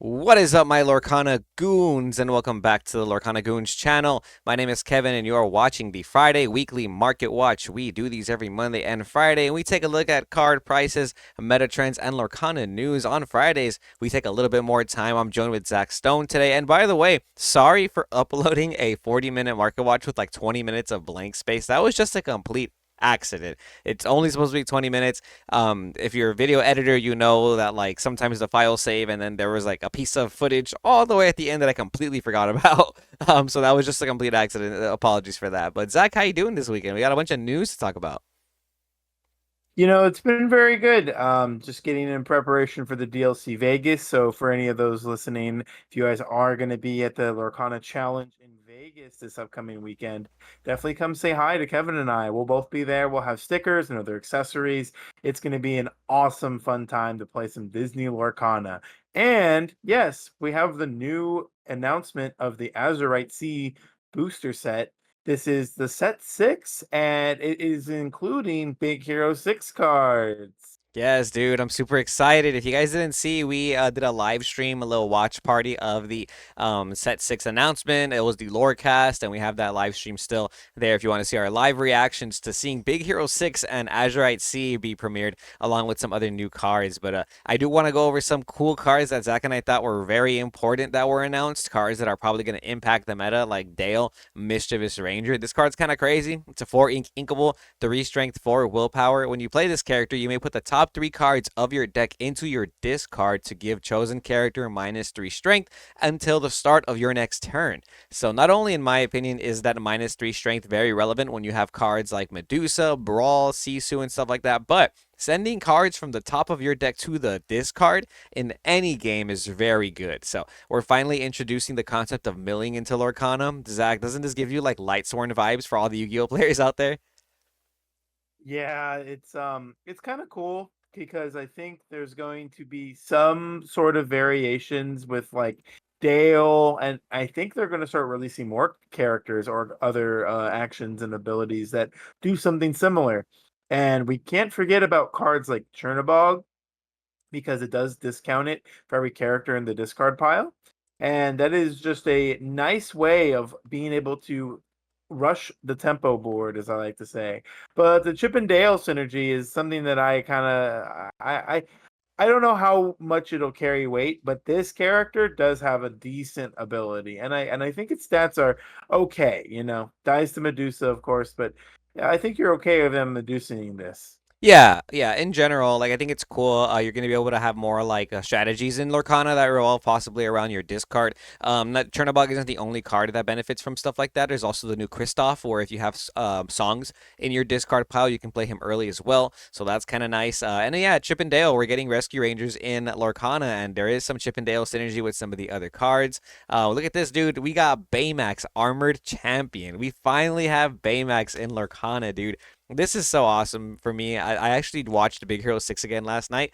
What is up, my Lorcana Goons, and welcome back to the Lorcana Goons channel. My name is Kevin, and you are watching the Friday Weekly Market Watch. We do these every Monday and Friday, and we take a look at card prices, meta trends, and Lorcana news. On Fridays, we take a little bit more time. I'm joined with Zach Stone today, and by the way, sorry for uploading a 40-minute Market Watch with like 20 minutes of blank space. That was just a complete accident. It's only supposed to be 20 minutes. If you're a video editor, you know that like sometimes the file save and then there was like a piece of footage all the way at the end that I completely forgot about. So that was just a complete accident. Apologies for that. But Zach, how you doing this weekend? We got a bunch of news to talk about. It's been very good. Just getting in preparation for the DLC Vegas. So for any of those listening, if you guys are going to be at the Lorcana Challenge in Vegas this upcoming weekend, definitely come say hi to Kevin and I. We'll both be there. We'll have stickers and other accessories. It's going to be an awesome, fun time to play some Disney Lorcana. And yes, we have the new announcement of the Azurite Sea booster set. This is the set 6, and it is including Big Hero 6 cards. Yes, dude, I'm super excited. If you guys didn't see, we did a live stream, a little watch party of the Set 6 announcement. It was the Lorecast, and we have that live stream still there if you want to see our live reactions to seeing Big Hero 6 and Azurite Sea be premiered, along with some other new cards. But I do want to go over some cool cards that Zach and I thought were very important that were announced, cards that are probably going to impact the meta, like Dale, Mischievous Ranger. This card's kind of crazy. It's a 4 ink inkable, 3 strength, 4 willpower. When you play this character, you may put the top 3 cards of your deck into your discard to give chosen character -3 strength until the start of your next turn. So not only, in my opinion, is that -3 strength very relevant when you have cards like Medusa, Brawl, Sisu, and stuff like that, but sending cards from the top of your deck to the discard in any game is very good. So we're finally introducing the concept of milling into Lorcana. Zach, doesn't this give you like Lightsworn vibes for all the Yu-Gi-Oh players out there? Yeah, it's kind of cool because I think there's going to be some sort of variations with like Dale, and I think they're going to start releasing more characters or other actions and abilities that do something similar. And we can't forget about cards like Chernobog because it does discount it for every character in the discard pile. And that is just a nice way of being able to rush the tempo board, as I like to say. But the Chip and Dale synergy is something that I kind of I don't know how much it'll carry weight, but this character does have a decent ability, and I think its stats are okay. Dies to Medusa, of course, but yeah, I think you're okay with them Medusaing this. Yeah, yeah. In general, like I think it's cool. You're gonna be able to have more like strategies in Lorcana that revolve possibly around your discard. That Chernobog isn't the only card that benefits from stuff like that. There's also the new Kristoff, where if you have songs in your discard pile, you can play him early as well. So that's kind of nice. And then, yeah, Chip and Dale, we're getting Rescue Rangers in Lorcana, and there is some Chip and Dale synergy with some of the other cards. Look at this, dude. We got Baymax Armored Champion. We finally have Baymax in Lorcana, dude. This is so awesome for me. I actually watched Big Hero 6 again last night,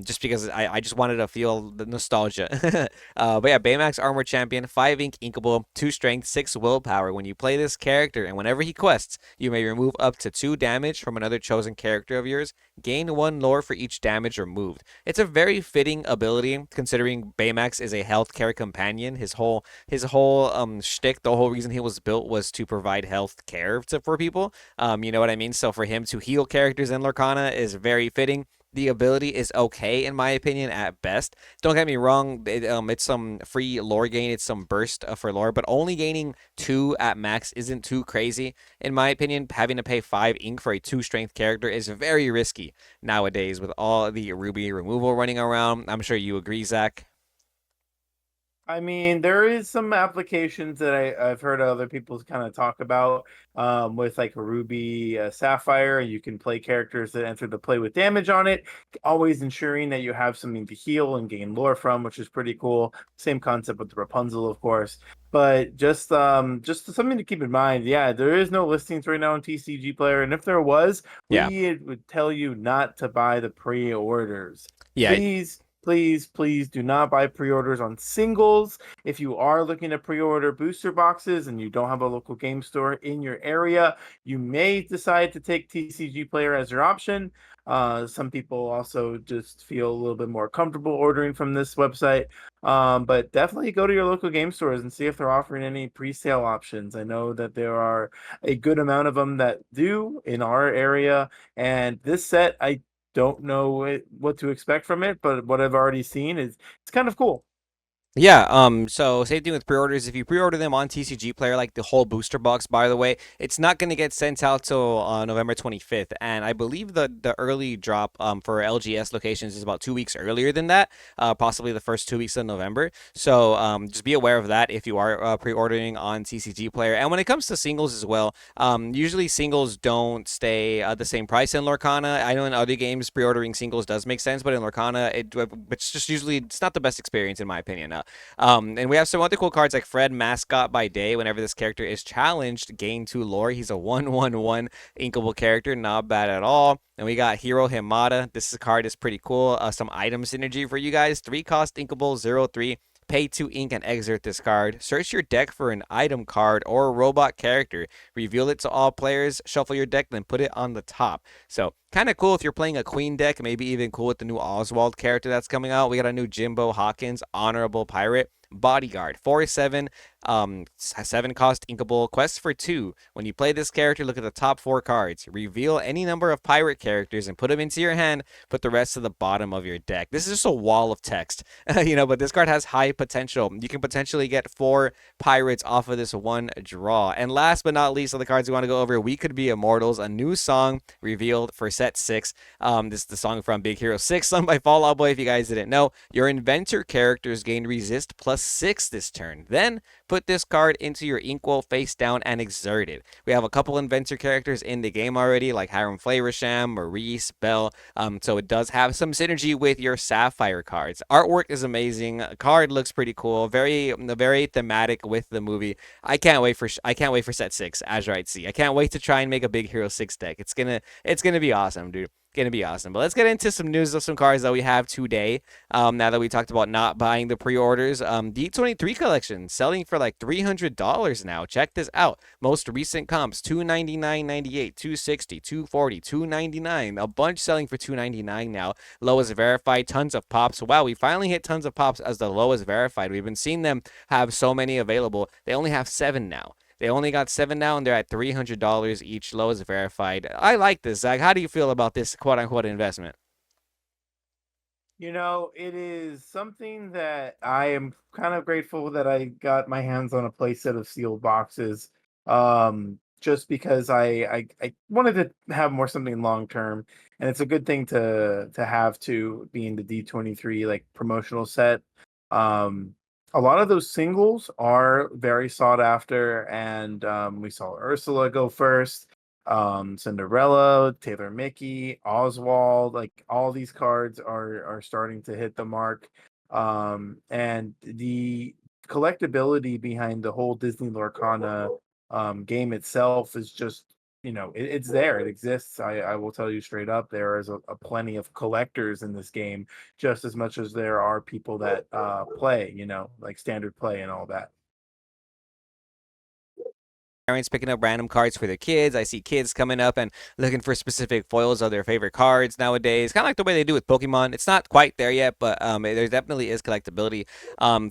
just because I just wanted to feel the nostalgia. But yeah, Baymax Armor Champion, 5 ink inkable, 2 strength, 6 willpower. When you play this character and whenever he quests, you may remove up to 2 damage from another chosen character of yours. Gain 1 lore for each damage removed. It's a very fitting ability considering Baymax is a healthcare companion. His whole shtick, the whole reason he was built was to provide health care for people. You know what I mean? So for him to heal characters in Lorcana is very fitting. The ability is okay in my opinion at best. Don't get me wrong, it's some free lore gain, it's some burst for lore, but only gaining 2 at max isn't too crazy. In my opinion, having to pay 5 ink for a 2 strength character is very risky nowadays with all the Ruby removal running around. I'm sure you agree, Zach. I mean, there is some applications that I've heard other people kind of talk about with like a Ruby Sapphire. You can play characters that enter the play with damage on it, always ensuring that you have something to heal and gain lore from, which is pretty cool. Same concept with the Rapunzel, of course. But just something to keep in mind. Yeah, there is no listings right now on TCG Player, and if there was, Yeah. we would tell you not to buy the pre-orders. Yeah. Please please, please do not buy pre-orders on singles. If you are looking to pre-order booster boxes and you don't have a local game store in your area, you may decide to take TCG Player as your option. Some people also just feel a little bit more comfortable ordering from this website. But definitely go to your local game stores and see if they're offering any pre-sale options. I know that there are a good amount of them that do in our area. And this set, I don't know what to expect from it, but what I've already seen is it's kind of cool. Yeah, so same thing with pre-orders. If you pre-order them on TCG Player, like the whole booster box, by the way, it's not going to get sent out till November 25th. And I believe the early drop for LGS locations is about 2 weeks earlier than that, possibly the first 2 weeks of November. So just be aware of that if you are pre-ordering on TCG Player. And when it comes to singles as well, usually singles don't stay the same price in Lorcana. I know in other games pre-ordering singles does make sense, but in Lorcana, it's just usually it's not the best experience in my opinion. And we have some other cool cards like Fred Mascot by Day. Whenever this character is challenged, gain 2 lore. He's a 1/1/1 inkable character, not bad at all. And we got Hiro Himada. This card is pretty cool. Some item synergy for you guys. 3 cost inkable, 0/3. Pay 2 ink and exert this card. Search your deck for an item card or a robot character. Reveal it to all players. Shuffle your deck, then put it on the top. So kind of cool if you're playing a queen deck. Maybe even cool with the new Oswald character that's coming out. We got a new Jimbo Hawkins, Honorable Pirate. Bodyguard, 4/7, 7 cost inkable, quest for 2. When you play this character, look at the top 4 cards. Reveal any number of pirate characters and put them into your hand. Put the rest to the bottom of your deck. This is just a wall of text, but this card has high potential. You can potentially get 4 pirates off of this one draw. And last but not least, of the cards we want to go over, We Could Be Immortals, a new song revealed for set 6. This is the song from Big Hero 6, sung by Fall Out Boy. If you guys didn't know, your inventor characters gain resist +6 this turn. Then put this card into your inkwell face down and exert it. We have a couple inventor characters in the game already, like Hiram Flavorsham, Maurice, Bell. So it does have some synergy with your Sapphire cards. Artwork is amazing. Card looks pretty cool. Very thematic with the movie. I can't wait for set 6, Azurite Sea. I can't wait to try and make a Big Hero 6 deck. It's gonna be awesome, dude. Gonna be awesome. But let's get into some news of some cards that we have today. Now that we talked about not buying the pre-orders, D23 collection selling for like $300 now. Check this out. Most recent comps: $299.98, $260, $240, $299. A bunch selling for $299 now. Lowest verified, tons of pops. Wow, we finally hit tons of pops as the lowest verified. We've been seeing them have so many available. They only have 7 now. They only got 7 now, and they're at $300 each. Lowest verified. I like this, Zach. How do you feel about this quote unquote investment? It is something that I am kind of grateful that I got my hands on a playset of sealed boxes. Just because I wanted to have more something long term, and it's a good thing to have to being the D23 like promotional set. Um, a lot of those singles are very sought after, and we saw Ursula go first, Cinderella, Taylor Mickey, Oswald, like all these cards are starting to hit the mark. And the collectability behind the whole Disney Lorcana game itself is just it's there, it exists. I will tell you straight up, there is a plenty of collectors in this game, just as much as there are people that play, like standard play and all that. Parents picking up random cards for their kids. I see kids coming up and looking for specific foils of their favorite cards nowadays. Kind of like the way they do with Pokemon. It's not quite there yet, but there definitely is collectability.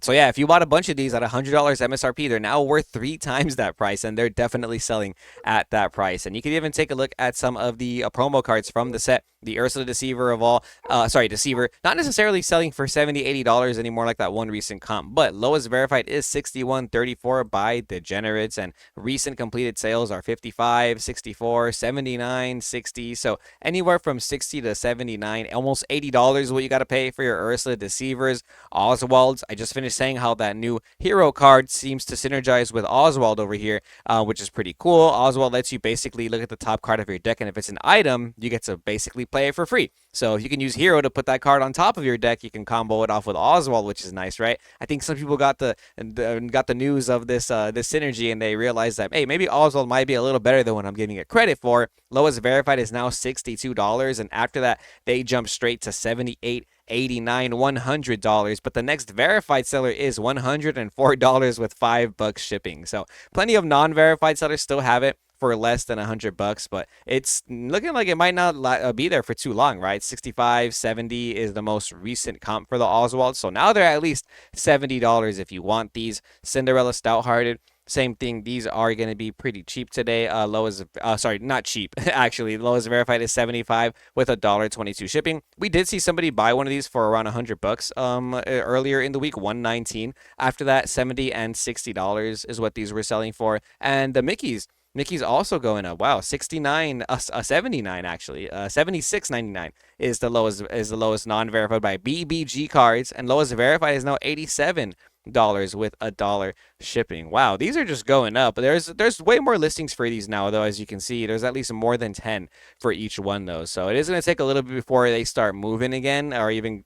So yeah, if you bought a bunch of these at $100 MSRP, they're now worth 3 times that price, and they're definitely selling at that price. And you can even take a look at some of the promo cards from the set. The Ursula Deceiver of all, Deceiver, not necessarily selling for $70, $80 anymore like that one recent comp, but lowest verified is 61.34 by Degenerates, and recent completed sales are 55, 64, 79, 60. So anywhere from 60 to 79, almost $80 is what you got to pay for your Ursula Deceivers. Oswalds, I just finished saying how that new hero card seems to synergize with Oswald over here, which is pretty cool. Oswald lets you basically look at the top card of your deck, and if it's an item, you get to basically play it for free. So if you can use Hero to put that card on top of your deck, you can combo it off with Oswald, which is nice, right? I think some people got the news of this synergy, and they realized that, hey, maybe Oswald might be a little better than what I'm giving it credit for. Lowest verified is now $62, and after that they jump straight to 78, 89, $100. But the next verified seller is $104 with $5 shipping. So plenty of non-verified sellers still have it for less than $100, but it's looking like it might not be there for too long, right? 65, 70 is the most recent comp for the Oswald. So now they're at least $70 if you want these. Cinderella Stout-Hearted, same thing. These are going to be pretty cheap today. Lowest, sorry, not cheap. Actually, lowest verified is 75 with $1.22 shipping. We did see somebody buy one of these for around $100 earlier in the week, 119. After that, 70 and $60 is what these were selling for. And the Mickey's also going up. Wow, 69, 79 actually. 76.99 is the lowest non-verified by BBG cards, and lowest verified is now $87 with $1 shipping. Wow, these are just going up. There's way more listings for these now, though. As you can see, there's at least more than 10 for each one, though. So it is going to take a little bit before they start moving again, or even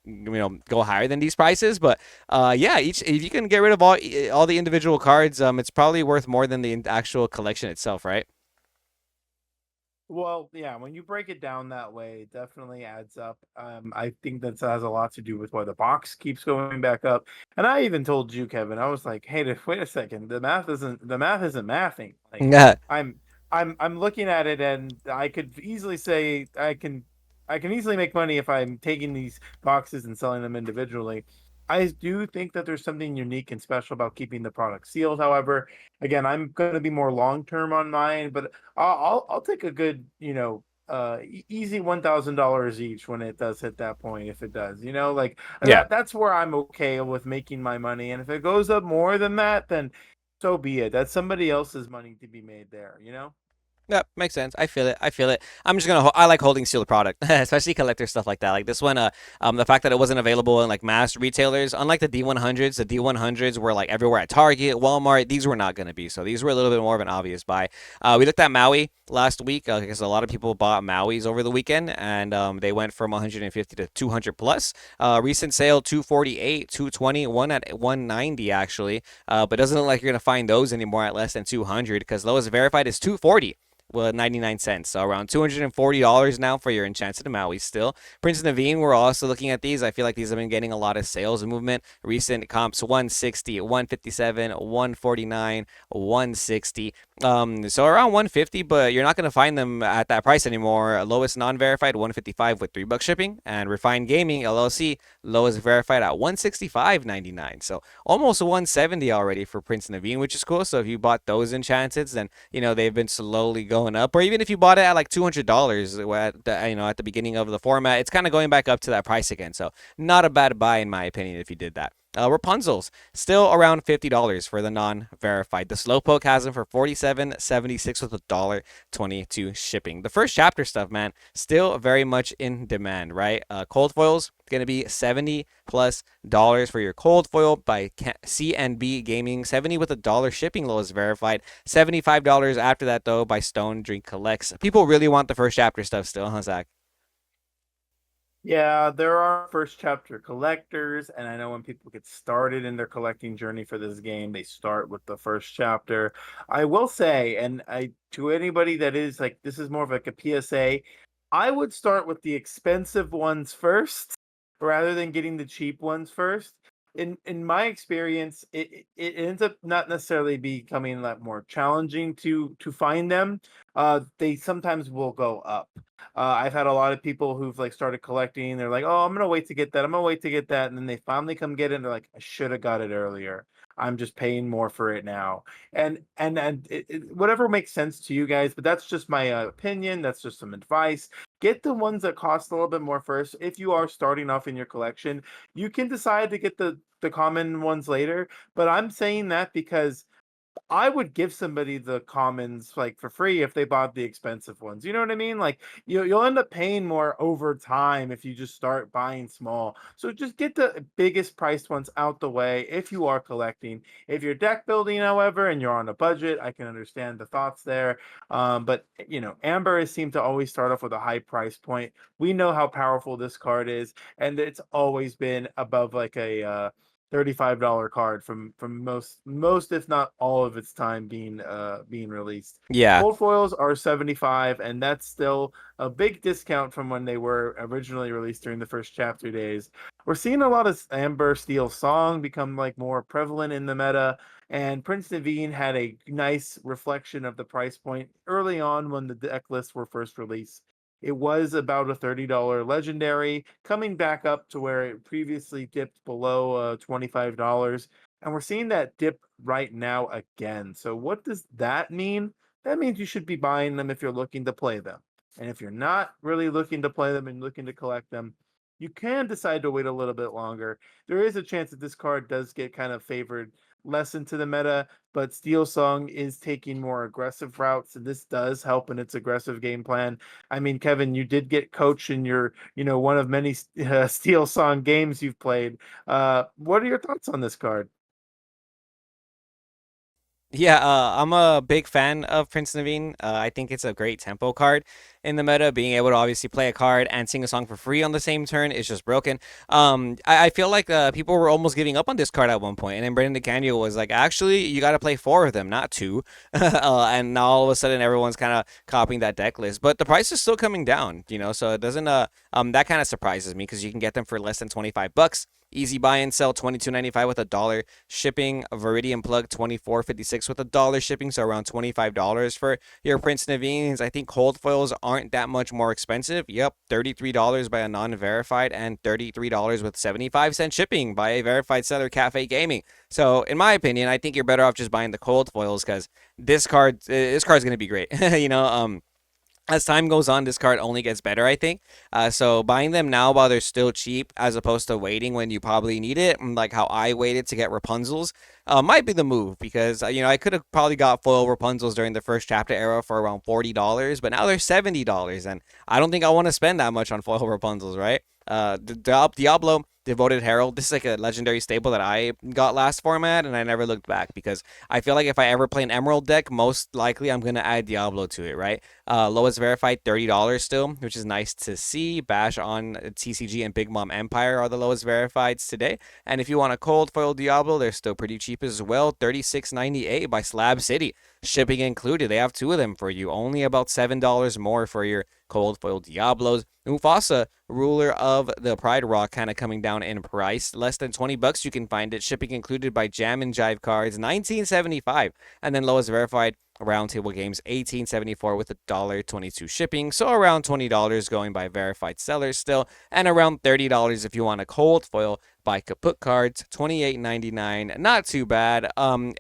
go higher than these prices. But yeah, if you can get rid of all the individual cards, it's probably worth more than the actual collection itself, right? Well, yeah, when you break it down that way, it definitely adds up. I think that has a lot to do with why the box keeps going back up. And I even told you, Kevin, I was like, "Hey, wait a second. The math isn't mathing. Like, Yeah, I'm I'm looking at it, and I could easily say I can easily make money if I'm taking these boxes and selling them individually. I do think that there's something unique and special about keeping the product sealed. However, again, I'm going to be more long term on mine, but I'll take a good, easy $1,000 each when it does hit that point. If it does, like yeah. that's where I'm okay with making my money. And if it goes up more than that, then so be it. That's somebody else's money to be made there. Yep, makes sense. I feel it. I feel it. I'm just gonna. I like holding sealed product, especially collector stuff like that. Like this one. The fact that it wasn't available in like mass retailers, unlike the D100s were like everywhere at Target, Walmart. These were not gonna be. So these were a little bit more of an obvious buy. We looked at Maui last week because a lot of people bought Maui's over the weekend, and they went from 150 to 200 plus. Recent sale 248, 220, one at 190 actually. But it doesn't look like you're gonna find those anymore at less than 200 because lowest verified is 240. Well, 99 cents. So around $240 now for your Enchanted Maui still. Prince Naveen, we're also looking at these. I feel like these have been getting a lot of sales movement. Recent comps 160, 157, 149, 160. So around 150, but you're not going to find them at that price anymore. Lowest non-verified 155 with $3 shipping, and Refined Gaming LLC lowest verified at 165.99. So almost 170 already for Prince Naveen, which is cool. So if you bought those Enchanteds, then they've been slowly going up. Or even if you bought it at like $200 at the beginning of the format, it's kind of going back up to that price again. So not a bad buy in my opinion if you did that. Rapunzel's still around $50 for the non-verified. The Slowpoke has them for $47.76 with $1.22 shipping. The first chapter stuff, man, still very much in demand, right? Cold foils going to be $70 plus for your cold foil by CNB Gaming. 70 with $1 shipping, lowest verified. $75 after that though by Stone Drink Collects. People really want the first chapter stuff still, huh, Zach? Yeah, there are first chapter collectors, and I know when people get started in their collecting journey for this game, they start with the first chapter. I will say, and I to anybody that is like this is more of like a PSA, I would start with the expensive ones first rather than getting the cheap ones first. In my experience, it ends up not necessarily becoming a lot more challenging to find them. They sometimes will go up. I've had a lot of people who've like started collecting. They're like, "Oh, I'm gonna wait to get that. I'm gonna wait to get that," and then they finally come get it. And they're like, "I should have got it earlier. I'm just paying more for it now." And whatever makes sense to you guys, but that's just my opinion. That's just some advice. Get the ones that cost a little bit more first. If you are starting off in your collection, you can decide to get the common ones later. But I'm saying that because I would give somebody the commons like for free if they bought the expensive ones. You know what I mean? Like you'll end up paying more over time if you just start buying small. So just get the biggest priced ones out the way if you are collecting. If you're deck building, however, and you're on a budget, I can understand the thoughts there. But you know, Amber has seemed to always start off with a high price point. We know how powerful this card is, and it's always been above like a $35 card from most if not all of its time being released. Yeah. Cold foils are 75, and that's still a big discount from when they were originally released during the first chapter days. We're seeing a lot of Amber Steel Song become like more prevalent in the meta, and Prince Naveen had a nice reflection of the price point early on when the deck lists were first released. It was about a $30 legendary, coming back up to where it previously dipped below $25. And we're seeing that dip right now again. So, what does that mean? That means you should be buying them if you're looking to play them. And if you're not really looking to play them and looking to collect them, you can decide to wait a little bit longer. There is a chance that this card does get kind of favored less into the meta, but Steel Song is taking more aggressive routes, and this does help in its aggressive game plan. I mean, Kevin, you did get coach in your, one of many Steel Song games you've played. What are your thoughts on this card? Yeah, I'm a big fan of Prince Naveen. I think it's a great tempo card in the meta. Being able to obviously play a card and sing a song for free on the same turn is just broken. I feel like people were almost giving up on this card at one point, and then Brendan DeCanio was like, actually, you got to play four of them, not two. And now all of a sudden, everyone's kind of copying that deck list. But the price is still coming down, so it doesn't. That kind of surprises me because you can get them for less than $25. Easy buy and sell, 22.95 with $1 shipping. A Viridian plug, 24.56 with $1 shipping, so around $25 for your Prince Naveen's. I think cold foils aren't that much more expensive. Yep, $33 by a non-verified and $33 with 75-cent shipping by a verified seller, Cafe Gaming. So in my opinion, I think you're better off just buying the cold foils because this card's gonna be great. As time goes on, this card only gets better, I think. So buying them now while they're still cheap, as opposed to waiting when you probably need it, like how I waited to get Rapunzel's, might be the move because I could have probably got foil Rapunzel's during the first chapter era for around $40, but now they're $70, and I don't think I want to spend that much on foil Rapunzel's, right? Diablo Devoted Herald. This is like a legendary staple that I got last format, and I never looked back because I feel like if I ever play an Emerald deck, most likely I'm gonna add Diablo to it, right? Lowest verified $30 still, which is nice to see. Bash on TCG and Big Mom Empire are the lowest verifieds today. And if you want a cold foil Diablo, they're still pretty cheap as well. $36.98 by Slab City, shipping included. They have two of them for you. Only about $7 more for your cold foil Diablos. Mufasa, ruler of the Pride Rock, kind of coming down in price. Less than $20 you can find it. Shipping included by Jam and Jive cards, 19.75. And then lowest verified Roundtable Games, 18.74 with $1.22 shipping. So around $20 going by verified sellers still, and around $30 if you want a cold foil by Kaput Cards, 28.99. Not too bad. I'm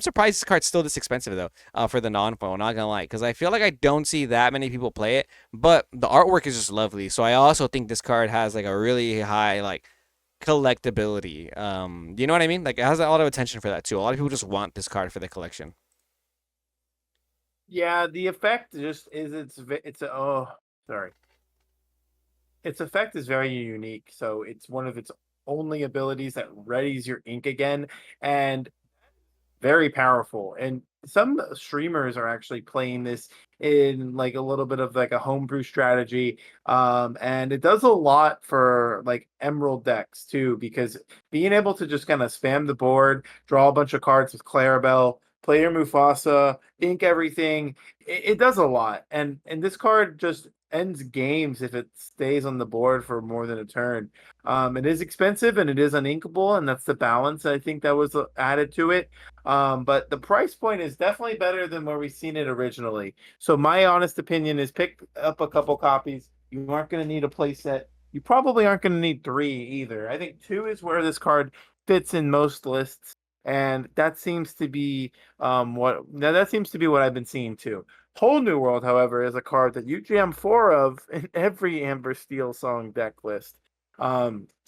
surprised this card's still this expensive though, for the non-foil. Not gonna lie, because I feel like I don't see that many people play it, but the artwork is just lovely. So I also think this card has like a really high like collectability. You know what I mean? Like it has a lot of attention for that too. A lot of people just want this card for the collection. Yeah, the effect just is sorry. Its effect is very unique. So it's one of its only abilities that readies your ink again, and very powerful. And some streamers are actually playing this in like a little bit of like a homebrew strategy. And it does a lot for like emerald decks too, because being able to just kind of spam the board, draw a bunch of cards with Clarabelle, play your Mufasa, ink everything, it does a lot. And this card just ends games if it stays on the board for more than a turn. It is expensive and it is uninkable, and that's the balance I think that was added to it. But the price point is definitely better than where we've seen it originally. So my honest opinion is pick up a couple copies. You aren't going to need a playset. You probably aren't going to need three either. I think two is where this card fits in most lists, and that seems to be that seems to be what I've been seeing too. Whole New World, however, is a card that you jam four of in every Amber Steel Song deck list.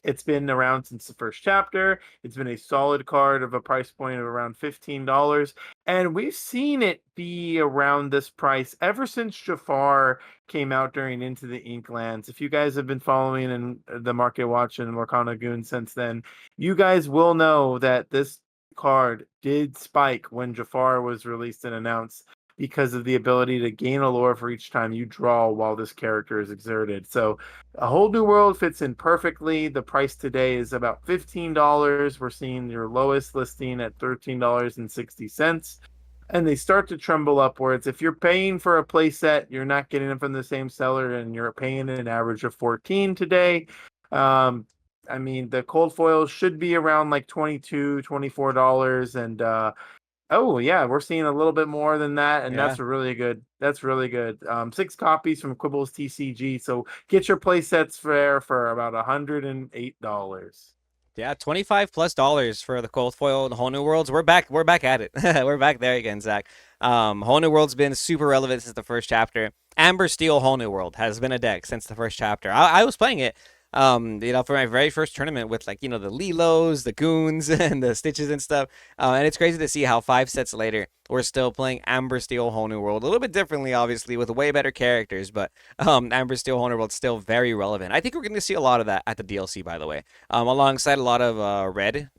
It's been around since the first chapter. It's been a solid card of a price point of around $15. And we've seen it be around this price ever since Jafar came out during Into the Inklands. If you guys have been following in the Market Watch and Lorcana Goons since then, you guys will know that this card did spike when Jafar was released and announced because of the ability to gain a lore for each time you draw while this character is exerted. So a whole new world fits in perfectly. The price today is about $15. We're seeing your lowest listing at $13.60. And they start to tremble upwards. If you're paying for a playset, you're not getting it from the same seller, and you're paying an average of 14 today. Um, I mean, the cold foils should be around like 22, $24. And oh yeah, we're seeing a little bit more than that, and Yeah. that's really good. That's really good. 6 copies from Quibbles TCG. So get your play sets there for about $108. Yeah, $25 plus for the cold foil and whole new worlds. We're back at it. We're back there again, Zach. Whole new world's been super relevant since the first chapter. Amber Steel Whole New World has been a deck since the first chapter. I was playing it, for my very first tournament with like the Lilos, the Goons, and the Stitches and stuff. And it's crazy to see how 5 sets later we're still playing Amber Steel Whole New World a little bit differently, obviously, with way better characters, but Amber Steel Whole New World still very relevant. I think we're going to see a lot of that at the DLC, by the way, alongside a lot of red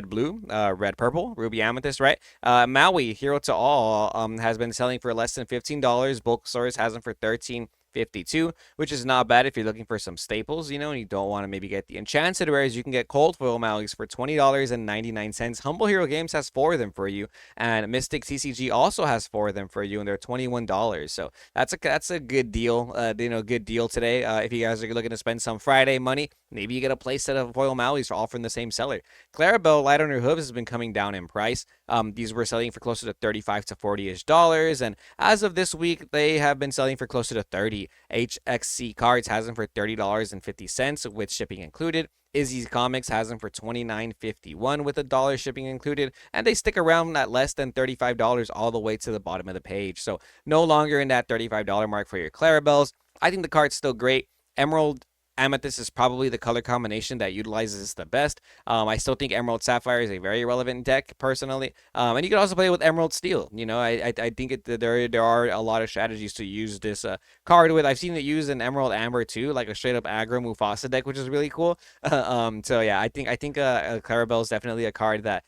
blue, red purple, ruby amethyst, right? Maui Hero to All has been selling for less than $15. Bulk Source has them for 13.52, which is not bad if you're looking for some staples, and you don't want to maybe get the enchanted rares. You can get cold foil Mauis for $20.99. Humble Hero Games has 4 of them for you, and Mystic CCG also has 4 of them for you, and they're $21. So that's a good deal, good deal today. If you guys are looking to spend some Friday money, maybe you get a playset of foil Mauis all from the same seller. Clarabelle Light on Her Hooves has been coming down in price. These were selling for closer to 35 to 40-ish dollars, and as of this week, they have been selling for closer to 30. HXC Cards has them for $30.50 with shipping included. Izzy's Comics has them for $29.51 with $1 shipping included, and they stick around at less than $35 all the way to the bottom of the page. So no longer in that $35 mark for your Clarabelles. I think the card's still great. Emerald Amethyst is probably the color combination that utilizes this the best. I still think Emerald Sapphire is a very relevant deck personally, and you can also play with Emerald Steel. I think there are a lot of strategies to use this card with. I've seen it used in Emerald Amber too, like a straight up aggro Mufasa deck, which is really cool. So yeah, I think Clarabelle is definitely a card that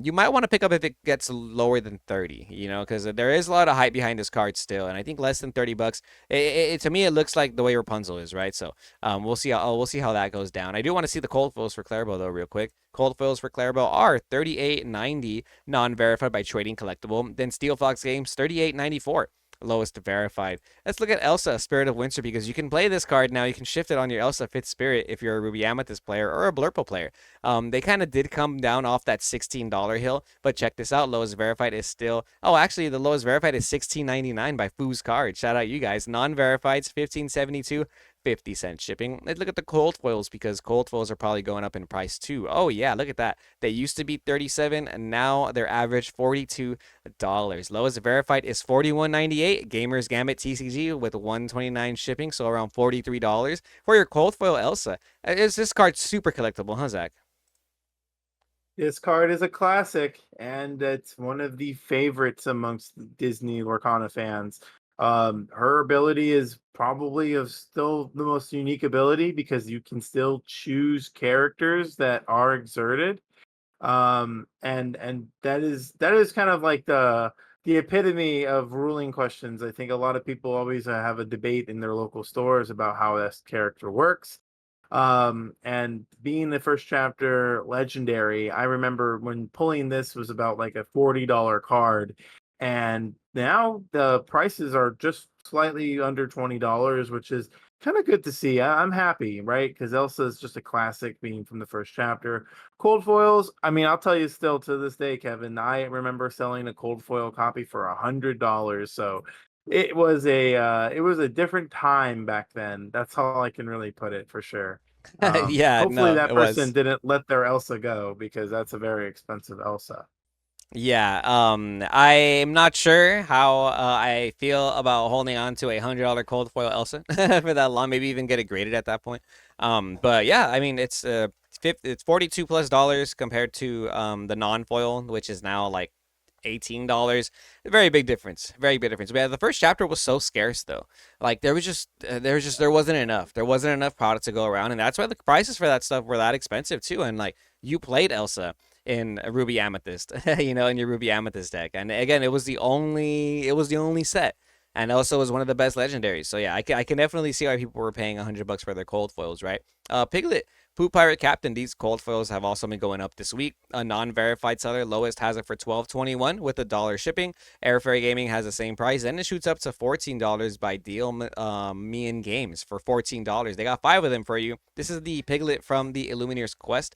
you might want to pick up if it gets lower than 30. Because there is a lot of hype behind this card still, and I think less than $30. To me, it looks like the way Rapunzel is, right? So we'll see how that goes down. I do want to see the cold foils for Clarabelle though, real quick. Cold foils for Clarabelle are 38.90 non-verified by Trading Collectible. Then Steel Fox Games 38.94 lowest verified. Let's look at Elsa, Spirit of Winter, because you can play this card now. You can shift it on your Elsa Fifth Spirit if you're a Ruby Amethyst player or a Blurple player. They kind of did come down off that $16 hill, but check this out. Lowest verified is still. Oh, actually, the lowest verified is $16.99 by Foo's Card. Shout out you guys. Non-verified's $15.72. 50-cent shipping. Let's look at the cold foils because cold foils are probably going up in price too. Oh yeah, look at that. They used to be 37 and now they're average $42. Lowest verified is 41.98. Gamers Gambit TCG with 129 shipping, so around $43 for your cold foil Elsa. Is this card super collectible, huh, Zach? This card is a classic, and it's one of the favorites amongst Disney Lorcana fans. Her ability is probably of still the most unique ability because you can still choose characters that are exerted. And that is kind of like the epitome of ruling questions. I think a lot of people always have a debate in their local stores about how this character works. And being the first chapter legendary, I remember when pulling this was about like a $40 card, and now the prices are just slightly under $20, which is kind of good to see. I'm happy, right? Because Elsa is just a classic being from the first chapter. Cold foils, I mean, I'll tell you still to this day, Kevin, I remember selling a cold foil copy for $100. So it was a different time back then. That's how I can really put it for sure. Yeah, Hopefully no, that it person was. didn't let their Elsa go because that's a very expensive Elsa. Yeah, I am not sure how I feel about holding on to a $100 cold foil Elsa for that long. Maybe even get it graded at that point. But yeah, I mean it's 42 plus dollars compared to the non foil, which is now like $18. Very big difference. Very big difference. Yeah, the first chapter was so scarce though. Like there wasn't enough. There wasn't enough product to go around, and that's why the prices for that stuff were that expensive too. And like you played Elsa in Ruby Amethyst, in your Ruby Amethyst deck. And again, it was the only set. And also was one of the best legendaries. So yeah, I can definitely see why people were paying $100 for their cold foils, right? Piglet, Poop Pirate Captain, these cold foils have also been going up this week. A non-verified seller, lowest has it for $12.21 with $1 shipping. Air Fairy Gaming has the same price, and it shoots up to $14 by Deal Me in Games for $14. They got 5 of them for you. This is the Piglet from the Illumineer's Quest.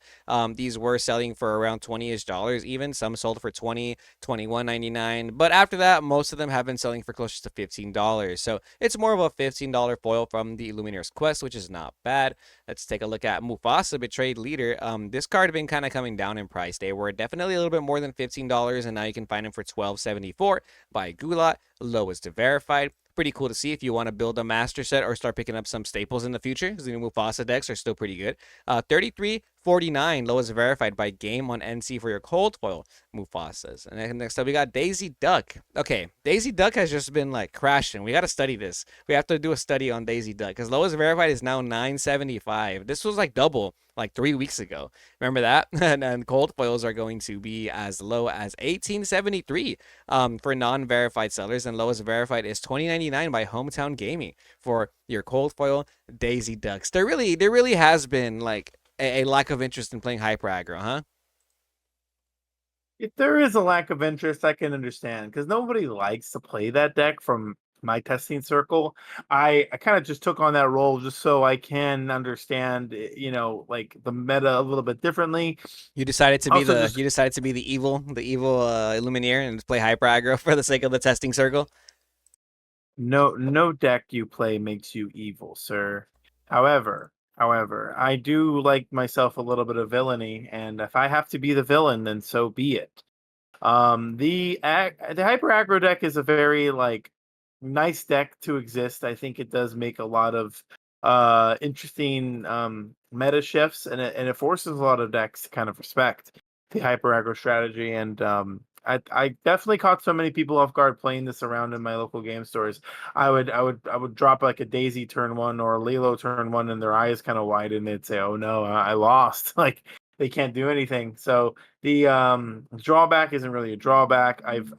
These were selling for around 20-ish dollars even. Some sold for 20, 21.99. But after that, most of them have been selling for closer to $15. So it's more of a $15 foil from the Illumineer's Quest, which is not bad. Let's take a look at Mufasa, Betrayed Leader. This card had been kind of coming down in price. They were definitely a little bit more than $15, and now you can find them for $12.74 by Gulat. Lowest to verified. Pretty cool to see if you want to build a master set or start picking up some staples in the future, because the new Mufasa decks are still pretty good. 33.49 lowest verified by Game on NC for your cold foil Mufasas. And then next up we got Daisy Duck. Okay, Daisy Duck has just been like crashing. We got to study this. We have to do a study on Daisy Duck because lowest verified is now 975. This was like double like 3 weeks ago. Remember that? And cold foils are going to be as low as 1873 for non-verified sellers, and lowest verified is 2099 by Hometown Gaming for your cold foil Daisy Ducks. There really has been like a lack of interest in playing hyper aggro, huh? If there is a lack of interest, I can understand because nobody likes to play that deck from my testing circle. I kind of just took on that role just so I can understand, like the meta a little bit differently. You decided to be Also, the just you decided to be the evil Illumineer and play hyper aggro for the sake of the testing circle. no deck you play makes you evil, sir. However, I do like myself a little bit of villainy, and if I have to be the villain, then so be it. The hyper aggro deck is a very like nice deck to exist. I think it does make a lot of interesting meta shifts, and it forces a lot of decks to kind of respect the hyper aggro strategy. And I definitely caught so many people off guard playing this around in my local game stores. I would drop like a Daisy turn one or a Lilo turn one, and their eyes kind of widen. And they'd say, "Oh no, I lost!" Like they can't do anything. So the drawback isn't really a drawback. I've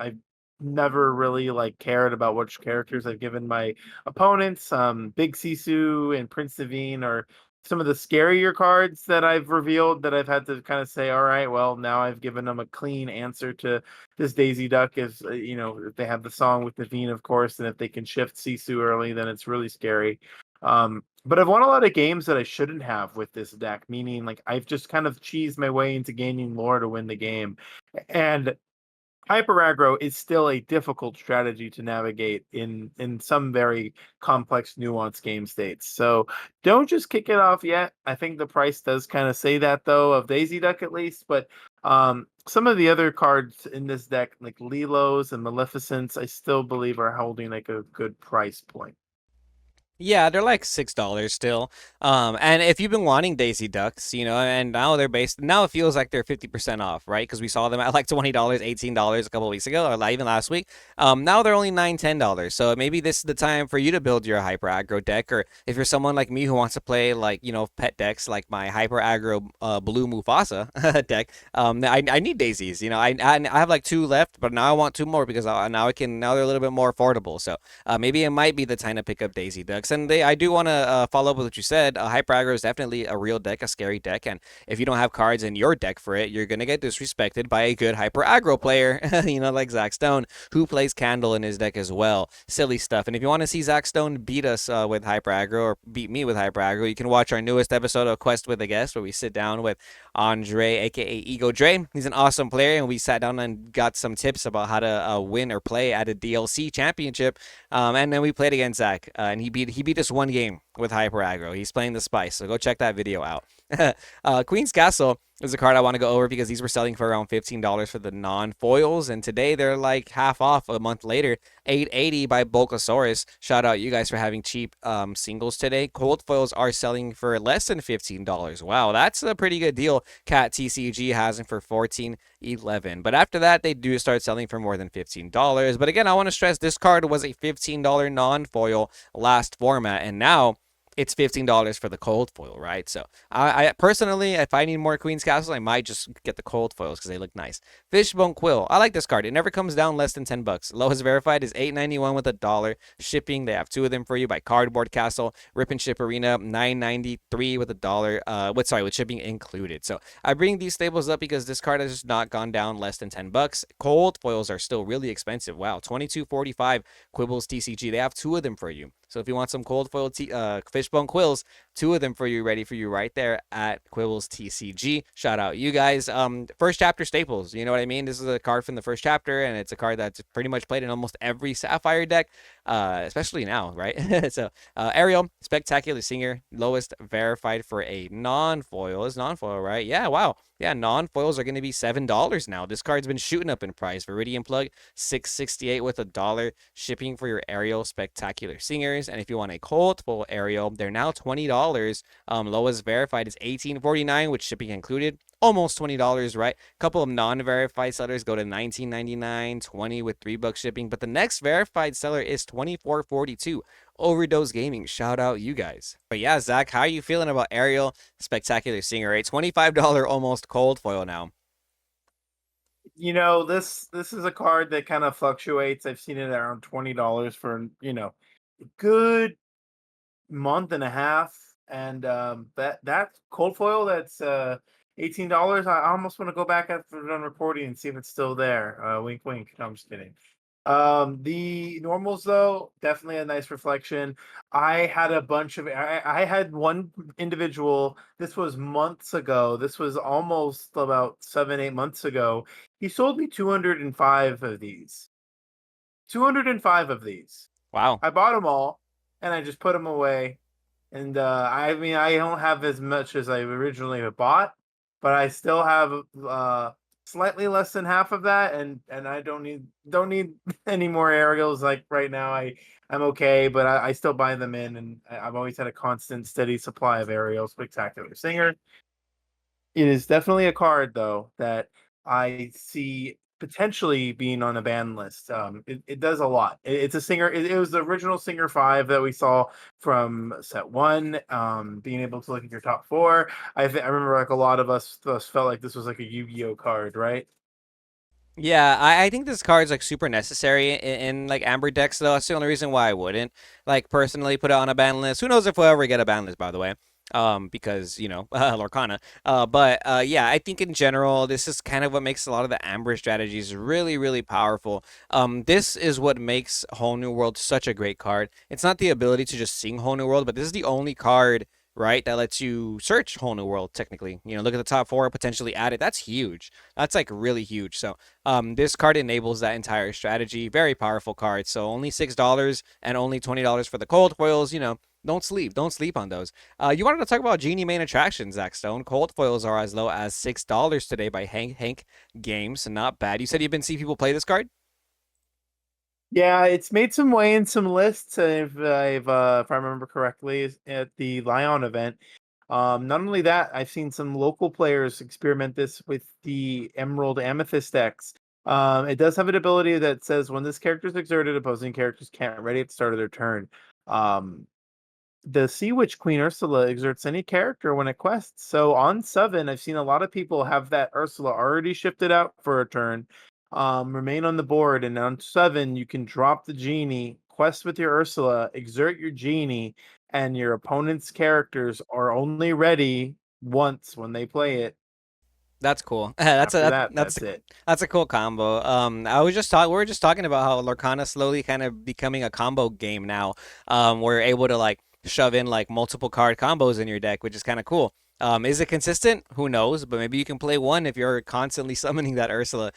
never really like cared about which characters I've given my opponents. Big Sisu and Prince Naveen are some of the scarier cards that I've revealed that I've had to kind of say, all right, well, now I've given them a clean answer to this Daisy Duck. Is if they have the song with Naveen, of course, and if they can shift Sisu early, then it's really scary. But I've won a lot of games that I shouldn't have with this deck, meaning like I've just kind of cheesed my way into gaining lore to win the game. And hyper aggro is still a difficult strategy to navigate in some very complex, nuanced game states. So don't just kick it off yet. I think the price does kind of say that though of Daisy Duck at least, but some of the other cards in this deck, like Lilos and Maleficents, I still believe are holding like a good price point. Yeah, they're like $6 still. And if you've been wanting Daisy Ducks, and now they're based now it feels like they're 50% off, right? Because we saw them at like $20, $18 a couple of weeks ago, or even last week. Now they're only $9, $10. So maybe this is the time for you to build your hyper aggro deck, or if you're someone like me who wants to play like pet decks like my hyper aggro blue Mufasa deck. I need daisies. I have like 2 left, but now I want 2 more because now they're a little bit more affordable. So maybe it might be the time to pick up Daisy Ducks. And I do want to follow up with what you said. Hyper Aggro is definitely a real deck, a scary deck. And if you don't have cards in your deck for it, you're going to get disrespected by a good Hyper Aggro player, like Zach Stone, who plays Candle in his deck as well. Silly stuff. And if you want to see Zach Stone beat us with Hyper Aggro, or beat me with Hyper Aggro, you can watch our newest episode of Quest with a Guest, where we sit down with Andre, aka Ego Dre. He's an awesome player, and we sat down and got some tips about how to win or play at a DLC championship. And then we played against Zach, and he beat us 1 game. with hyper aggro. He's playing the spice, so go check that video out. Queen's Castle is a card I want to go over because these were selling for around $15 for the non-foils, and today they're like half off a month later. 880 by Bulkasaurus. Shout out you guys for having cheap singles today. Cold foils are selling for less than $15. Wow, that's a pretty good deal. Cat TCG has them for 14.11. But after that, they do start selling for more than $15. But again, I want to stress this card was a $15 non-foil last format, and now it's $15 for the cold foil, right? So I personally, if I need more Queen's Castle, I might just get the cold foils because they look nice. Fishbone Quill. I like this card. It never comes down less than $10. Lowest verified is $8.91 with $1. Shipping, they have two of them for you by Cardboard Castle. Rip and Ship Arena, $9.93 with $1. With shipping included. So I bring these staples up because this card has just not gone down less than $10. Cold foils are still really expensive. Wow, $22.45 Quibbles TCG. They have two of them for you. So if you want some cold foil Fishbone Quills, two of them for you, ready for you right there at Quibbles TCG. Shout out you guys. First chapter staples. You know what I mean? This is a card from the first chapter, and it's a card that's pretty much played in almost every Sapphire deck, especially now, right? So Ariel, Spectacular Singer, lowest verified for a non-foil. Is non-foil, right? Yeah, wow. Yeah, non-foils are going to be $7 now. This card's been shooting up in price. Viridian Plug, $6.68 with $1. Shipping for your Ariel Spectacular Singers. And if you want a cold foil Ariel, they're now $20. Lowest verified is $18.49 with shipping included. Almost $20, right? A couple of non-verified sellers go to $19.99, $20 with $3 shipping. But the next verified seller is $24.42. Overdose Gaming, shout out you guys. But yeah, Zach, how are you feeling about Ariel Spectacular Singer? A $25 almost cold foil now. This is a card that kind of fluctuates. I've seen it around $20 for a good month and a half, and that cold foil that's $18. I almost want to go back after done reporting and see if it's still there. Wink, wink. No, I'm just kidding. The normals though, definitely a nice reflection. I had a bunch of I had one individual, this was months ago. This was almost about 7, 8 months ago. He sold me 205 of these. 205 of these. Wow. I bought them all and I just put them away. And I mean, I don't have as much as I originally bought, but I still have slightly less than half of that, and I don't need any more aerials. Like right now, I'm okay, but I still buy them in, and I've always had a constant, steady supply of aerials. Spectacular Singer. It is definitely a card though that I see potentially being on a ban list. It does a lot. It's a singer. It was the original Singer 5 that we saw from set 1. Being able to look at your top 4. I remember like a lot of us felt like this was like a Yu-Gi-Oh card, right? Yeah, I think this card's like super necessary in like Amber decks though. That's the only reason why I wouldn't like personally put it on a ban list. Who knows if we'll ever get a ban list, by the way. Because Lorcana. But yeah, I think in general, this is kind of what makes a lot of the Amber strategies really, really powerful. This is what makes Whole New World such a great card. It's not the ability to just sing Whole New World, but this is the only card, right, that lets you search Whole New World technically. Look at the top 4, potentially add it. That's huge. That's like really huge. So this card enables that entire strategy. Very powerful card. So only $6 and only $20 for the cold foils. Don't sleep. Don't sleep on those. You wanted to talk about Genie main attractions, Zach Stone. Cold foils are as low as $6 today by Hank Games. Not bad. You said you've been seeing people play this card? Yeah, it's made some way in some lists. If I remember correctly, at the Lion event. Not only that, I've seen some local players experiment this with the Emerald Amethyst decks. It does have an ability that says when this character is exerted, opposing characters can't ready at the start of their turn. The Sea Witch Queen Ursula exerts any character when it quests. So on 7, I've seen a lot of people have that Ursula already shifted out for a turn, remain on the board, and on 7 you can drop the genie, quest with your Ursula, exert your genie, and your opponent's characters are only ready once when they play it. That's cool. That's After a that, that's it. that's a cool combo. We were just talking about how Lorcana slowly kind of becoming a combo game now. We're able to like shove in like multiple card combos in your deck, which is kind of cool. Is it consistent? Who knows? But maybe you can play one if you're constantly summoning that Ursula,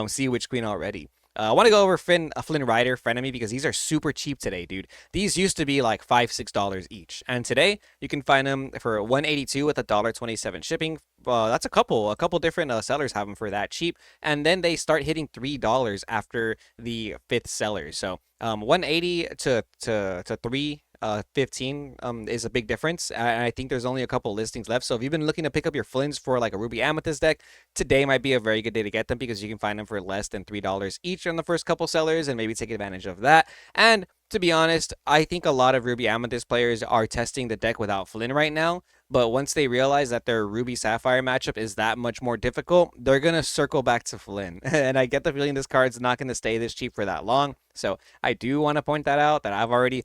Sea Witch Queen already. I want to go over Flynn Rider Frenemy because these are super cheap today, dude. These used to be like $5-6 each, and today you can find them for 182 with $1.27 shipping. That's a couple different sellers have them for that cheap, and then they start hitting $3 after the fifth seller. So 180 to 315 is a big difference. And I think there's only a couple listings left. So if you've been looking to pick up your Flins for like a Ruby Amethyst deck, today might be a very good day to get them because you can find them for less than $3 each on the first couple sellers and maybe take advantage of that. And to be honest, I think a lot of Ruby Amethyst players are testing the deck without Flynn right now. But once they realize that their Ruby Sapphire matchup is that much more difficult, they're going to circle back to Flynn. And I get the feeling this card's not going to stay this cheap for that long. So I do want to point that out that I've already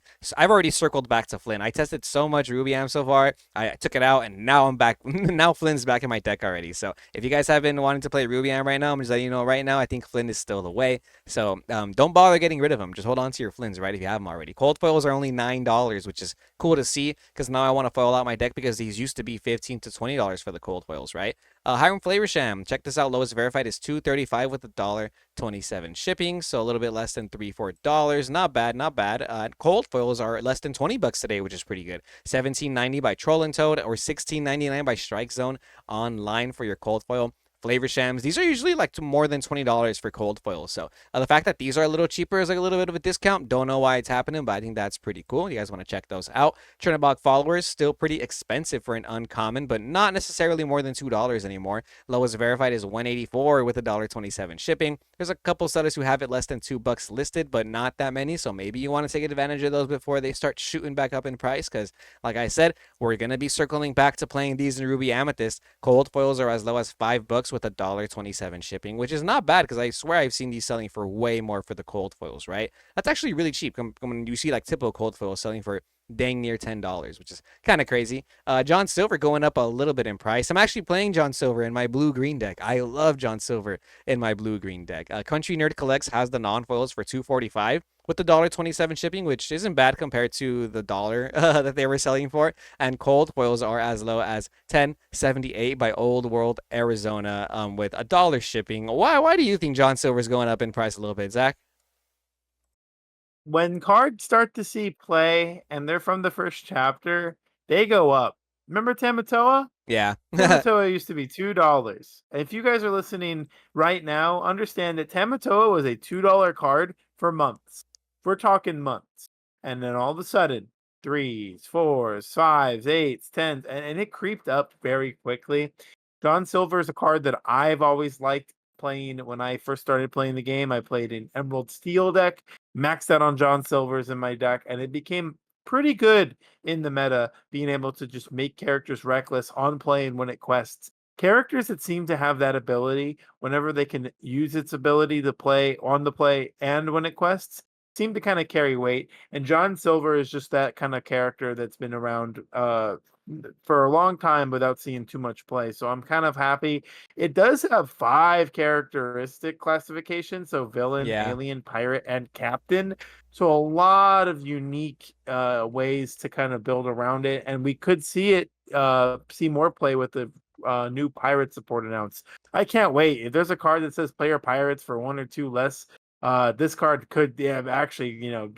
circled back to Flynn. I tested so much Ruby Am so far. I took it out and now I'm back. Now Flynn's back in my deck already. So if you guys have been wanting to play Ruby Am right now, I'm just letting you know right now, I think Flynn is still the way. So don't bother getting rid of him. Just hold on to your Flynns, right? If you have them already. Cold foils are only $9, which is cool to see because now I want to foil out my deck because these used to be $15 to $20 for the cold foils, right? Hiram Flavorsham, check this out. Lowest verified is $2.35 with $1.27 shipping, so a little bit less than $3-4. Not bad, not bad. Cold foils are less than $20 today, which is pretty good. $17.90 by Troll and Toad or $16.99 by Strike Zone online for your cold foil. Flavor Shams. These are usually like more than $20 for cold foils. So the fact that these are a little cheaper is like a little bit of a discount. Don't know why it's happening, but I think that's pretty cool. You guys want to check those out. Chernobog followers still pretty expensive for an uncommon, but not necessarily more than $2 anymore. Lowest verified is 184 with $1.27 shipping. There's a couple sellers who have it less than $2 listed, but not that many. So maybe you want to take advantage of those before they start shooting back up in price. Because like I said, we're gonna be circling back to playing these in Ruby Amethyst. Cold foils are as low as $5 with $1.27 shipping, which is not bad because I swear I've seen these selling for way more for the cold foils, right? That's actually really cheap. When you see like typical cold foils selling for dang near $10, which is kind of crazy. John Silver going up a little bit in price. I'm actually playing John Silver in my blue-green deck. I love John Silver in my blue-green deck. Country Nerd Collects has the non-foils for $2.45 with the $1.27 shipping, which isn't bad compared to the dollar that they were selling for. And cold foils are as low as $10.78 by Old World Arizona with $1 shipping. Why do you think John Silver's going up in price a little bit, Zach? When cards start to see play and they're from the first chapter, they go up. Remember Tamatoa? Yeah. Tamatoa used to be $2. If you guys are listening right now, understand that Tamatoa was a $2 card for months. We're talking months. And then all of a sudden, threes, fours, fives, eights, tens, and it creeped up very quickly. John Silver is a card that I've always liked playing. When I first started playing the game, I played an Emerald Steel deck, maxed out on John Silver's in my deck, and it became pretty good in the meta, being able to just make characters reckless on play and when it quests. Characters that seem to have that ability, whenever they can use its ability to play on the play and when it quests, seem to kind of carry weight. And John Silver is just that kind of character that's been around for a long time without seeing too much play. So I'm kind of happy. It does have 5 characteristic classifications, so villain, Yeah. alien, pirate, and captain. So a lot of unique ways to kind of build around it, and we could see it see more play with the new pirate support announced. I can't wait. If there's a card that says player pirates for 1 or 2 less, this card could actually get You know,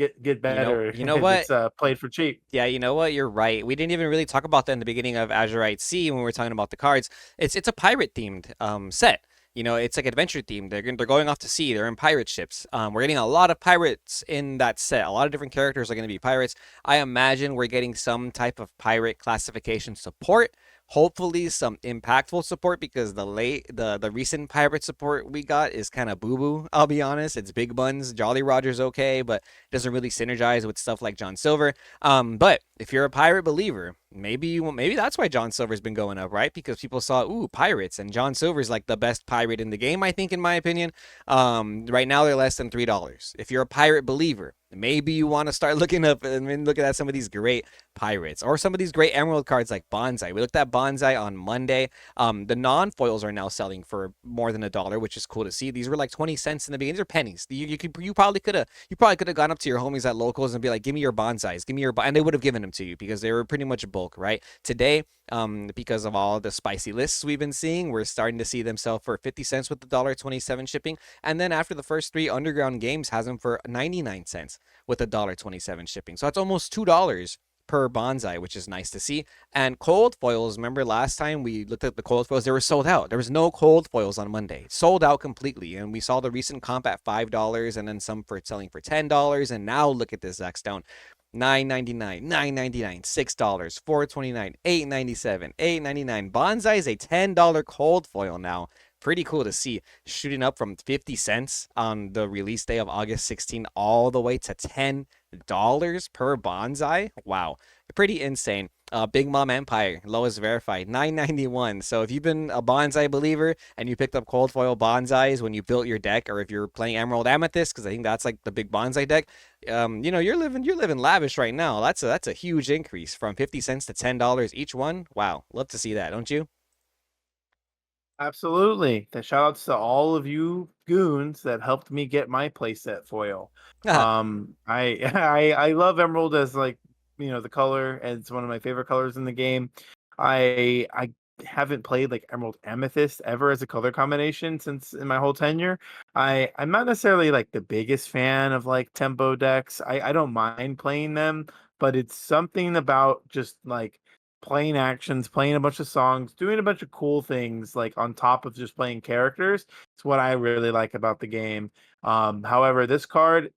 better you know if what? it's played for cheap. Yeah, you know what? You're right. We didn't even really talk about that in the beginning of Azurite Sea when we were talking about the cards. It's a pirate themed set. You know, it's like adventure themed. They're going off to sea. They're in pirate ships. We're getting a lot of pirates in that set. A lot of different characters are going to be pirates. I imagine we're getting some type of pirate classification support. Hopefully, some impactful support because the recent pirate support we got is kind of boo boo. I'll be honest. It's Big Buns. Jolly Roger's okay, but it doesn't really synergize with stuff like John Silver. But if you're a pirate believer, maybe that's why John Silver's been going up, right? Because people saw pirates, and John Silver's like the best pirate in the game, I think, in my opinion. Right now they're less than $3. If you're a pirate believer, maybe you want to start looking up and looking at some of these great pirates or some of these great emerald cards like Bonsai. We looked at Bonsai on Monday. The non-foils are now selling for more than $1, which is cool to see. These were like 20 cents in the beginning. These are pennies. You probably could have gone up to your homies at locals and be like, give me your Bonsais, and they would have given them to you because they were pretty much bulk, right? Today, because of all the spicy lists we've been seeing, we're starting to see them sell for 50 cents with the $1.27 shipping. And then after the first three, Underground Games has them for 99 cents with the $1.27 shipping. So that's almost $2 per bonsai, which is nice to see. And cold foils, remember last time we looked at the cold foils, they were sold out. There was no cold foils on Monday. Sold out completely. And we saw the recent comp at $5 and then some for selling for $10. And now look at this X down. $9.99, $9.99, $6, $4.29, $8.97, $8.99. Bonsai is a $10 cold foil now. Pretty cool to see, shooting up from 50 cents on the release day of August 16 all the way to $10 per bonsai. Wow, pretty insane. Big Mom Empire, lowest verified, 991. So if you've been a bonsai believer and you picked up cold foil bonsais when you built your deck, or if you're playing Emerald Amethyst, because I think that's like the big bonsai deck, you're living lavish right now. That's a huge increase from 50 cents to $10 each one. Wow, love to see that, don't you? Absolutely. The shout outs to all of you goons that helped me get my playset foil. I I love emerald as like the color, and it's one of my favorite colors in the game. I haven't played like emerald amethyst ever as a color combination since in my whole tenure. I'm not necessarily like the biggest fan of like tempo decks. I don't mind playing them, but it's something about just like playing actions, playing a bunch of songs, doing a bunch of cool things like on top of just playing characters. It's what I really like about the game. However, this card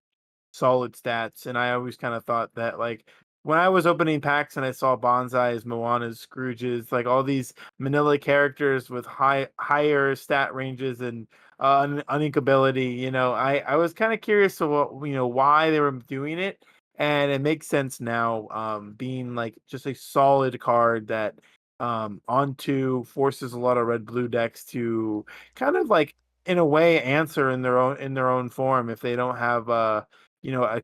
solid stats, and I always kind of thought that like when I was opening packs and I saw Bonsai's, Moana's, Scrooge's, like all these Manila characters with higher stat ranges and uninkability, I was kind of curious to what why they were doing it, and it makes sense now. Being like just a solid card that on two forces a lot of red blue decks to kind of like in a way answer in their own form if they don't have a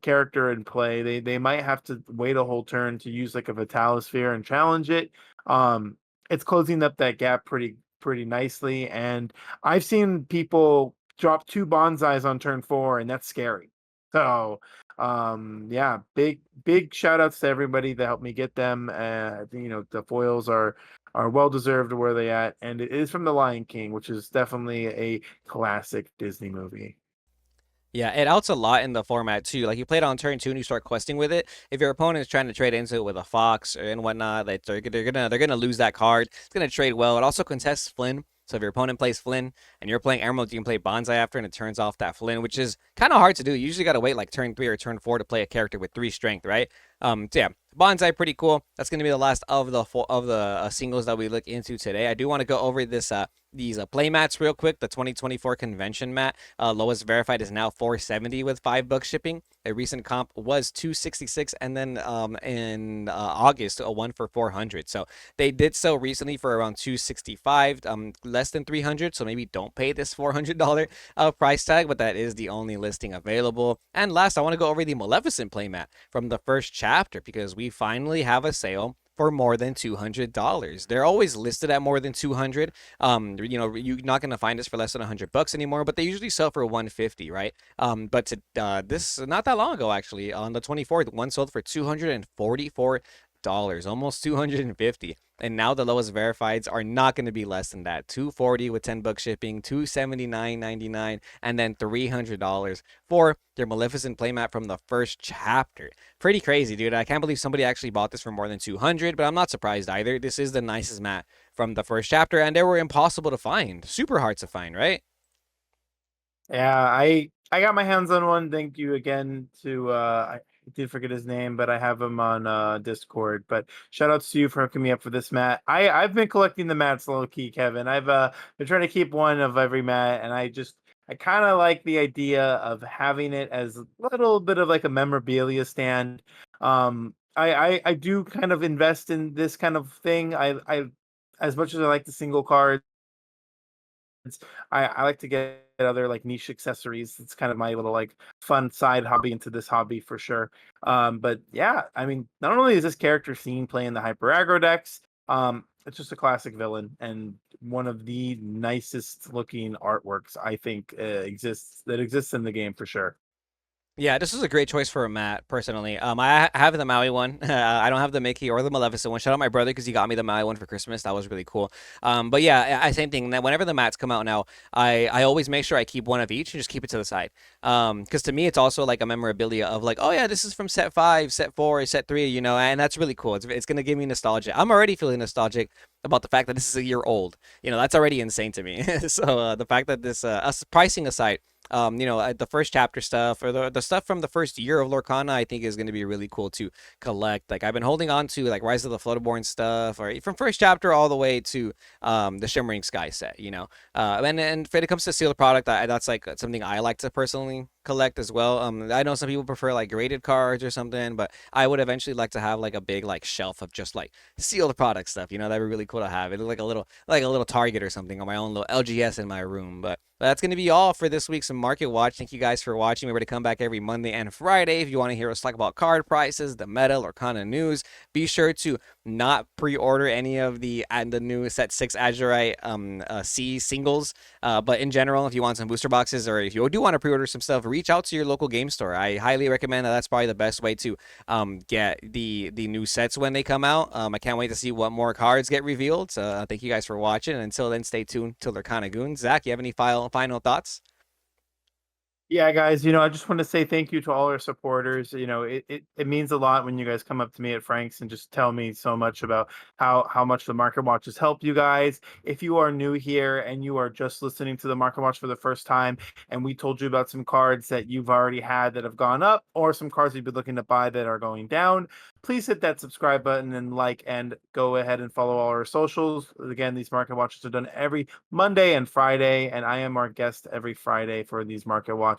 character in play. They might have to wait a whole turn to use like a Vitalisphere and challenge it. Um, it's closing up that gap pretty nicely, and I've seen people drop two bonsais on turn four, and that's scary. So, yeah, big shout outs to everybody that helped me get them. The foils are well deserved where they at, and it is from The Lion King, which is definitely a classic Disney movie. Yeah, it outs a lot in the format too. Like you play it on turn two and you start questing with it. If your opponent is trying to trade into it with a fox and whatnot, like they're gonna lose that card. It's gonna trade well. It also contests Flynn. So if your opponent plays Flynn and you're playing Emerald, you can play Bonsai after, and it turns off that Flynn, which is kind of hard to do. You usually got to wait like turn three or turn four to play a character with three strength, right? So yeah, Bonsai pretty cool. That's gonna be the last of the singles that we look into today. I do want to go over these play mats real quick. The 2024 convention mat, lowest verified is now 470 with $5 shipping. A recent comp was 266, and then in August a one for 400. So they did so recently for around 265, less than 300. So maybe don't pay this $400 price tag, but that is the only listing available. And last, I want to go over the Maleficent playmat from the first chapter because we finally have a sale for more than $200. They're always listed at more than 200. You're not gonna find this for less than $100 anymore, but they usually sell for 150, right? But this not that long ago actually, on the 24th, one sold for $244, almost 250. And now the lowest verifieds are not going to be less than that. 240 with $10 shipping, 279.99, and then $300 for their Maleficent playmat from the first chapter. Pretty crazy, dude. I can't believe somebody actually bought this for more than 200, but I'm not surprised either. This is the nicest mat from the first chapter, and they were impossible to find. Super hard to find, right? Yeah, I got my hands on one. Thank you again to I did forget his name, but I have him on Discord. But shout outs to you for hooking me up for this mat. I've been collecting the mats low key, Kevin. I've been trying to keep one of every mat, and I kind of like the idea of having it as a little bit of like a memorabilia stand. I do kind of invest in this kind of thing. I as much as I like the single cards, I like to get other like niche accessories. It's kind of my little like fun side hobby into this hobby for sure. But yeah, I mean, not only is this character seen playing the hyper aggro decks, it's just a classic villain and one of the nicest looking artworks I think exists in the game for sure. Yeah, this was a great choice for a mat, personally. I have the Maui one. I don't have the Mickey or the Maleficent one. Shout out my brother because he got me the Maui one for Christmas. That was really cool. But yeah, same thing. Whenever the mats come out now, I always make sure I keep one of each and just keep it to the side. Because to me, it's also like a memorabilia of like, oh yeah, this is from set 5, set 4, set 3, and that's really cool. It's gonna give me nostalgia. I'm already feeling nostalgic about the fact that this is a year old. That's already insane to me. So the fact that this, us pricing aside, the first chapter stuff or the stuff from the first year of Lorcana, I think is going to be really cool to collect. Like I've been holding on to like Rise of the Flutterborn stuff, or from first chapter all the way to the Shimmering Sky set. And when it comes to sealed product, that's like something I like to personally collect as well. I know some people prefer like graded cards or something, but I would eventually like to have like a big like shelf of just like sealed product stuff. That'd be really cool to have. It look like a little Target or something on my own little LGS in my room. But that's going to be all for this week's Market Watch. Thank you guys for watching. Remember to come back every Monday and Friday if you want to hear us talk about card prices, the meta, or kind of news. Be sure to not pre-order any of the new set 6 Azurite Sea singles. But in general, if you want some booster boxes or if you do want to pre-order some stuff, reach out to your local game store. I highly recommend that. That's probably the best way to get the new sets when they come out. I can't wait to see what more cards get revealed. So thank you guys for watching. And until then, stay tuned till they're kind of goons. Zach, you have any final thoughts? Yeah, guys, I just want to say thank you to all our supporters. It means a lot when you guys come up to me at Frank's and just tell me so much about how much the Market Watch has helped you guys. If you are new here and you are just listening to the Market Watch for the first time, and we told you about some cards that you've already had that have gone up, or some cards you've been looking to buy that are going down, please hit that subscribe button and and go ahead and follow all our socials. Again, these Market Watches are done every Monday and Friday, and I am our guest every Friday for these Market Watches.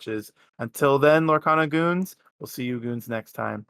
Until then, Lorcana Goons, we'll see you Goons next time.